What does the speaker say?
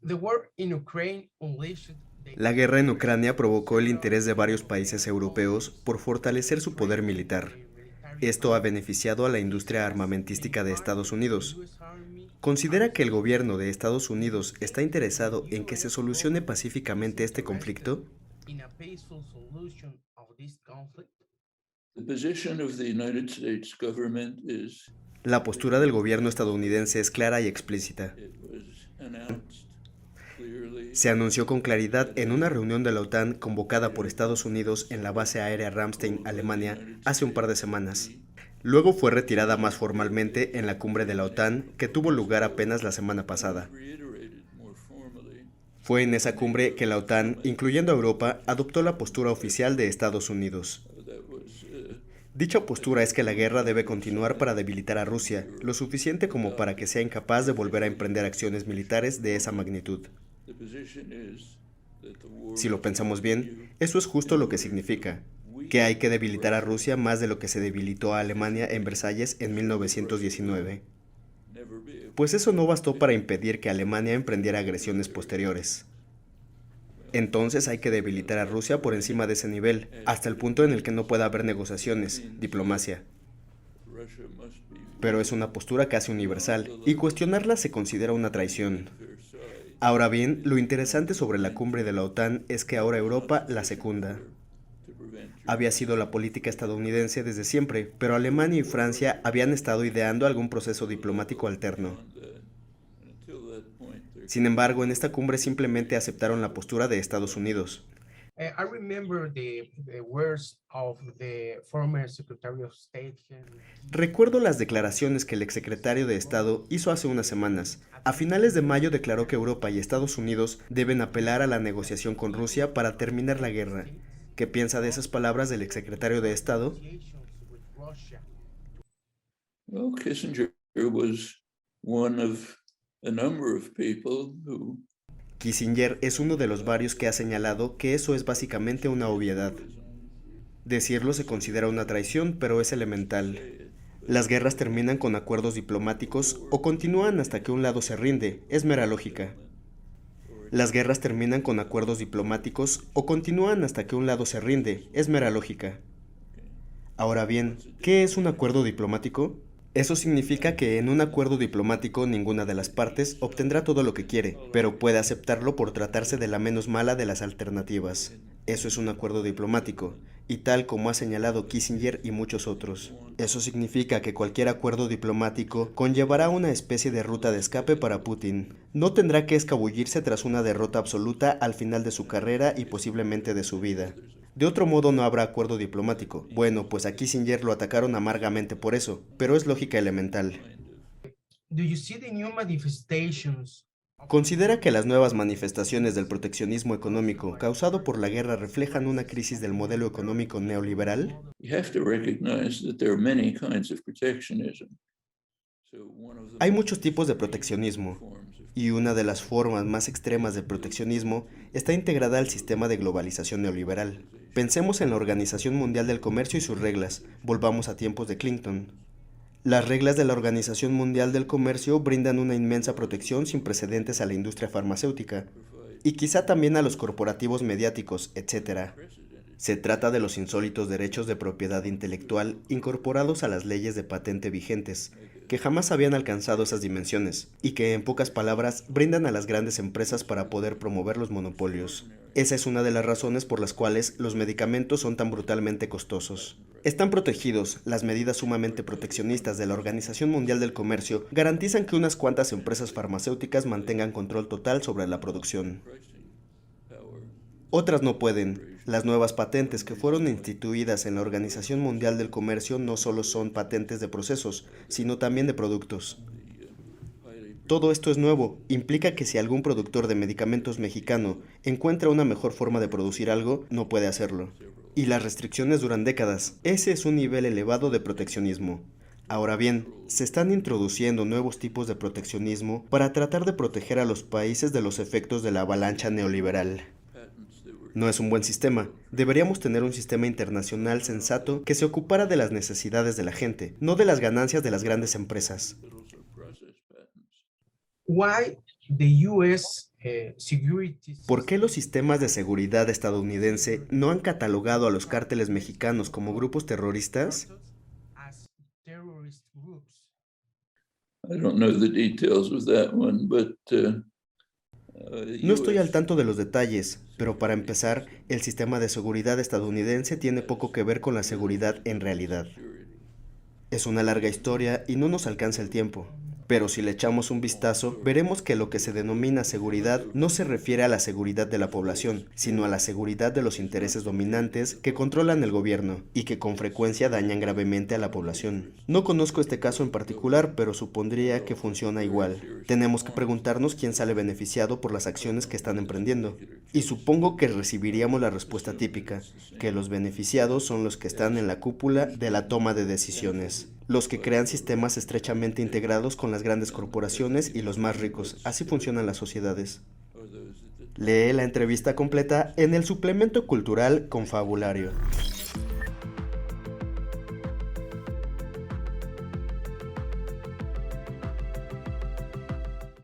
The war in Ukraine unleashed the La guerra en Ucrania provocó el interés de varios países europeos por fortalecer su poder militar. Esto ha beneficiado a la industria armamentística de Estados Unidos. ¿Considera que el gobierno de Estados Unidos está interesado en que se solucione pacíficamente este conflicto? in a peaceful solution of this conflict. The position of the United States government is La postura del gobierno estadounidense es clara y explícita. it was announced clearly Se anunció con claridad by en the una reunión de la OTAN convocada por Estados Unidos en la base aérea Ramstein, Alemania, hace un par de semanas. Luego fue retirada más formalmente en la cumbre de la OTAN que tuvo lugar apenas la semana pasada. reiterated more formally Fue en esa cumbre que la OTAN, incluyendo a Europa, adoptó la postura oficial de Estados Unidos. that was Dicha postura es que la guerra debe continuar para debilitar a Rusia, lo suficiente como para que sea incapaz de volver a emprender acciones militares de esa magnitud. the position is that the war Si lo must pensamos bien, continue eso es justo in lo que order significa, we que hay que debilitar a Rusia más de lo que se debilitó a Alemania en Versalles en 1919. never be able Pues eso no bastó para impedir que Alemania emprendiera agresiones posteriores. Entonces hay que debilitar a Rusia por encima de ese nivel, hasta el punto en el que no pueda haber negociaciones, diplomacia. Russia must be Pero es una postura casi universal, y cuestionarla se considera una traición. Versailles Ahora bien, lo interesante sobre la cumbre de la OTAN es que ahora Europa la secunda. to prevent Había sido la política estadounidense desde siempre, pero Alemania y Francia habían estado ideando algún proceso diplomático alterno. beyond that. And until that point there Sin embargo, en esta cumbre simplemente aceptaron la postura de Estados Unidos. I remember the words of the former Secretary of State, Henry Recuerdo las declaraciones que el exsecretario de Estado hizo hace unas semanas. A finales de mayo declaró que Europa y Estados Unidos deben apelar a la negociación con Rusia para terminar la guerra. ¿Qué piensa de esas palabras del exsecretario de Estado? negotiations with Russia. well Kissinger was one of a number of people who Kissinger es uno de los varios que ha señalado que eso es básicamente una obviedad. Decirlo se considera una traición, pero es elemental. Las guerras terminan con acuerdos diplomáticos o continúan hasta que un lado se rinde, es mera lógica. Las guerras terminan con acuerdos diplomáticos o continúan hasta que un lado se rinde, es mera lógica. Ahora bien, ¿qué es un acuerdo diplomático? Eso significa que en un acuerdo diplomático ninguna de las partes obtendrá todo lo que quiere, pero puede aceptarlo por tratarse de la menos mala de las alternativas. Eso es un acuerdo diplomático, y tal como ha señalado Kissinger y muchos otros. Eso significa que cualquier acuerdo diplomático conllevará una especie de ruta de escape para Putin. No tendrá que escabullirse tras una derrota absoluta al final de su carrera y posiblemente de su vida. De otro modo no habrá acuerdo diplomático. Bueno, pues a Kissinger lo atacaron amargamente por eso, pero es lógica elemental. Do you see the new manifestations of ¿Considera que las nuevas manifestaciones del proteccionismo económico causado por la guerra reflejan una crisis del modelo económico neoliberal? you have to recognize that there are many kinds of protectionism. So one of the Hay most muchos tipos de proteccionismo, forms of y una de las formas más extremas de proteccionismo está integrada al sistema de globalización neoliberal. Pensemos en la Organización Mundial del Comercio y sus reglas. Volvamos a tiempos de Clinton. Las reglas de la Organización Mundial del Comercio brindan una inmensa protección sin precedentes a la industria farmacéutica, y quizá también a los corporativos mediáticos, etc. Se trata de los insólitos derechos de propiedad intelectual incorporados a las leyes de patente vigentes, que jamás habían alcanzado esas dimensiones, y que en pocas palabras brindan a las grandes empresas para poder promover los monopolios. Esa es una de las razones por las cuales los medicamentos son tan brutalmente costosos. Están protegidos, las medidas sumamente proteccionistas de la Organización Mundial del Comercio garantizan que unas cuantas empresas farmacéuticas mantengan control total sobre la producción. pricing power. Otras no pueden. Las nuevas patentes que fueron instituidas en la Organización Mundial del Comercio no solo son patentes de procesos, sino también de productos. Highly Todo esto es nuevo, implica que si algún productor de medicamentos mexicano encuentra una mejor forma de producir algo, no puede hacerlo. Y las restricciones duran décadas. Ese es un nivel elevado de proteccionismo. Ahora bien, se están introduciendo nuevos tipos de proteccionismo para tratar de proteger a los países de los efectos de la avalancha neoliberal. patents that were No es un buen sistema. Deberíamos tener un sistema internacional sensato que se ocupara de las necesidades de la gente, no de las ganancias de las grandes empresas. hospitals or process patents. why the U.S. Security ¿Por qué los sistemas de seguridad estadounidense no han catalogado a los cárteles mexicanos como grupos terroristas? as terrorist groups? I don't know the details of that one, but No estoy al tanto de los detalles, pero para empezar, el sistema de seguridad estadounidense tiene poco que ver con la seguridad en realidad. Es una larga historia y no nos alcanza el tiempo. Pero si le echamos un vistazo, veremos que lo que se denomina seguridad no se refiere a la seguridad de la población, sino a la seguridad de los intereses dominantes que controlan el gobierno y que con frecuencia dañan gravemente a la población. No conozco este caso en particular, pero supondría que funciona igual. Tenemos que preguntarnos quién sale beneficiado por las acciones que están emprendiendo. Y supongo que recibiríamos la respuesta típica, que los beneficiados son los que están en la cúpula de la toma de decisiones, los que crean sistemas estrechamente integrados con las grandes corporaciones y los más ricos. Así funcionan las sociedades. Lee la entrevista completa en el suplemento cultural Confabulario.